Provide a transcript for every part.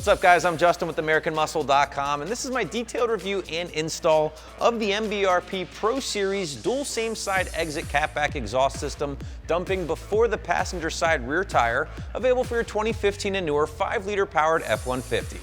What's up guys, I'm Justin with AmericanMuscle.com, and this is my detailed review and install of the MBRP Pro Series dual same side exit catback exhaust system dumping before the passenger side rear tire, available for your 2015 and newer 5-liter powered F-150.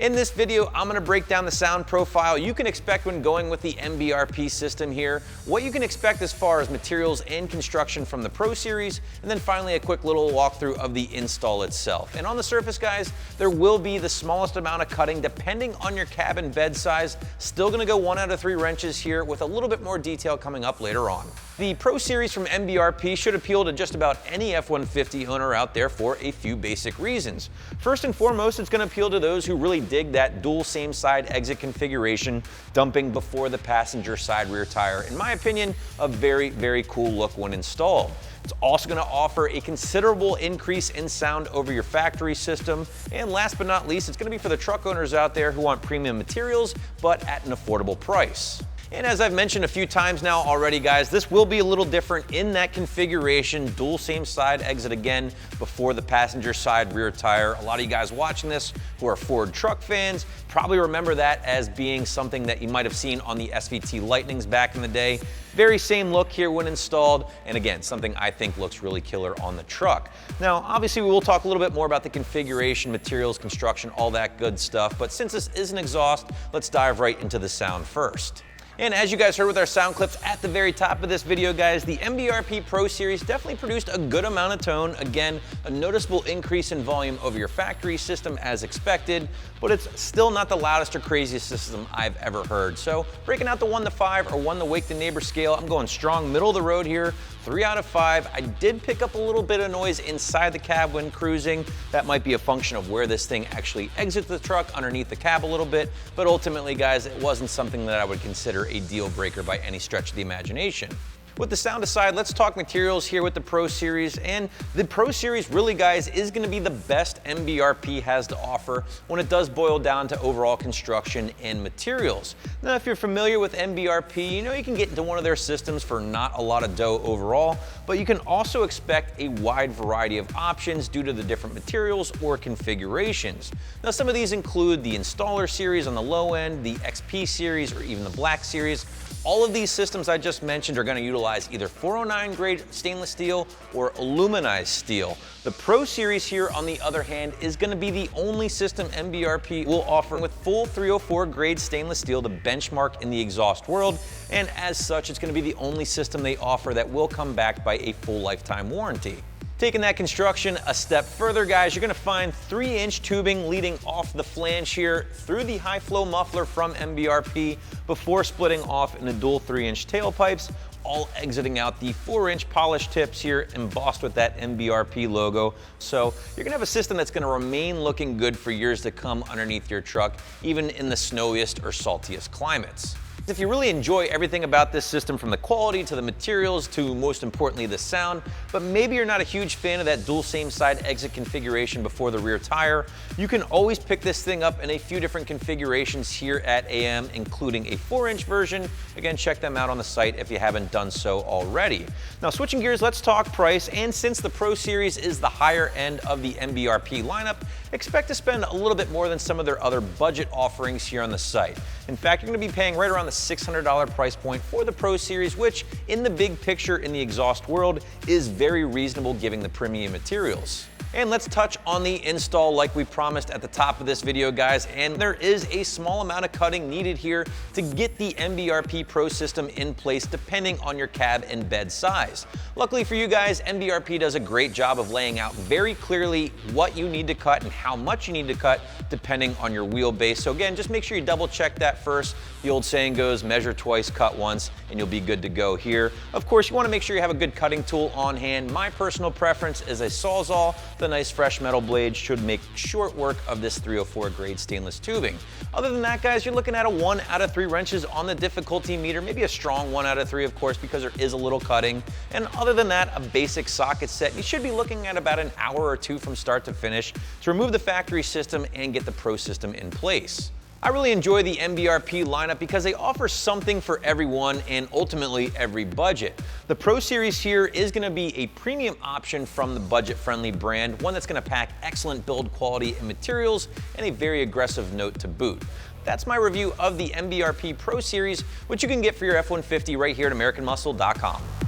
In this video, I'm going to break down the sound profile you can expect when going with the MBRP system here, what you can expect as far as materials and construction from the Pro Series, and then finally a quick little walkthrough of the install itself. And on the surface guys, there will be the smallest amount of cutting depending on your cabin bed size. Still going to go 1 out of 3 wrenches here with a little bit more detail coming up later on. The Pro Series from MBRP should appeal to just about any F-150 owner out there for a few basic reasons. First and foremost, it's going to appeal to those who really dig that dual same side exit configuration, dumping before the passenger side rear tire. In my opinion, a very, very cool look when installed. It's also going to offer a considerable increase in sound over your factory system. And last but not least, it's going to be for the truck owners out there who want premium materials, but at an affordable price. And as I've mentioned a few times now already guys, this will be a little different in that configuration, dual same side exit again before the passenger side rear tire. A lot of you guys watching this who are Ford truck fans probably remember that as being something that you might have seen on the SVT Lightnings back in the day. Very same look here when installed, and again, something I think looks really killer on the truck. Now, obviously we will talk a little bit more about the configuration, materials, construction, all that good stuff, but since this is an exhaust, let's dive right into the sound first. And as you guys heard with our sound clips at the very top of this video guys, the MBRP Pro Series definitely produced a good amount of tone. Again, a noticeable increase in volume over your factory system as expected, but it's still not the loudest or craziest system I've ever heard. So breaking out the 1 to 5 or 1 to wake the neighbor scale, I'm going strong middle of the road here, 3 out of 5. I did pick up a little bit of noise inside the cab when cruising. That might be a function of where this thing actually exits the truck underneath the cab a little bit, but ultimately guys, it wasn't something that I would consider a deal breaker by any stretch of the imagination. With the sound aside, let's talk materials here with the Pro Series. And the Pro Series really, guys, is going to be the best MBRP has to offer when it does boil down to overall construction and materials. Now, if you're familiar with MBRP, you know you can get into one of their systems for not a lot of dough overall, but you can also expect a wide variety of options due to the different materials or configurations. Now, some of these include the Installer Series on the low end, the XP Series, or even the Black Series. All of these systems I just mentioned are going to utilize either 409 grade stainless steel or aluminized steel. The Pro Series here, on the other hand, is going to be the only system MBRP will offer with full 304 grade stainless steel, the benchmark in the exhaust world, and as such, it's going to be the only system they offer that will come backed by a full lifetime warranty. Taking that construction a step further, guys, you're going to find 3-inch tubing leading off the flange here through the high flow muffler from MBRP before splitting off into dual 3-inch tailpipes, all exiting out the 4-inch polished tips here embossed with that MBRP logo. So you're going to have a system that's going to remain looking good for years to come underneath your truck, even in the snowiest or saltiest climates. If you really enjoy everything about this system, from the quality to the materials to most importantly the sound, but maybe you're not a huge fan of that dual same side exit configuration before the rear tire, you can always pick this thing up in a few different configurations here at AM, including a 4-inch version. Again, check them out on the site if you haven't done so already. Now switching gears, let's talk price. And since the Pro Series is the higher end of the MBRP lineup, expect to spend a little bit more than some of their other budget offerings here on the site. In fact, you're going to be paying right around the $600 price point for the Pro Series, which in the big picture in the exhaust world is very reasonable given the premium materials. And let's touch on the install like we promised at the top of this video, guys. And there is a small amount of cutting needed here to get the MBRP Pro system in place depending on your cab and bed size. Luckily for you guys, MBRP does a great job of laying out very clearly what you need to cut and how much you need to cut depending on your wheelbase. So again, just make sure you double check that first. The old saying goes, measure twice, cut once, and you'll be good to go here. Of course, you want to make sure you have a good cutting tool on hand. My personal preference is a Sawzall. The nice fresh metal blade should make short work of this 304 grade stainless tubing. Other than that, guys, you're looking at a 1 out of 3 wrenches on the difficulty meter, maybe a strong 1 out of 3, of course, because there is a little cutting. And other than that, a basic socket set. You should be looking at about an hour or 2 from start to finish to remove the factory system and get the Pro system in place. I really enjoy the MBRP lineup because they offer something for everyone and ultimately every budget. The Pro Series here is going to be a premium option from the budget-friendly brand, one that's going to pack excellent build quality and materials and a very aggressive note to boot. That's my review of the MBRP Pro Series, which you can get for your F-150 right here at AmericanMuscle.com.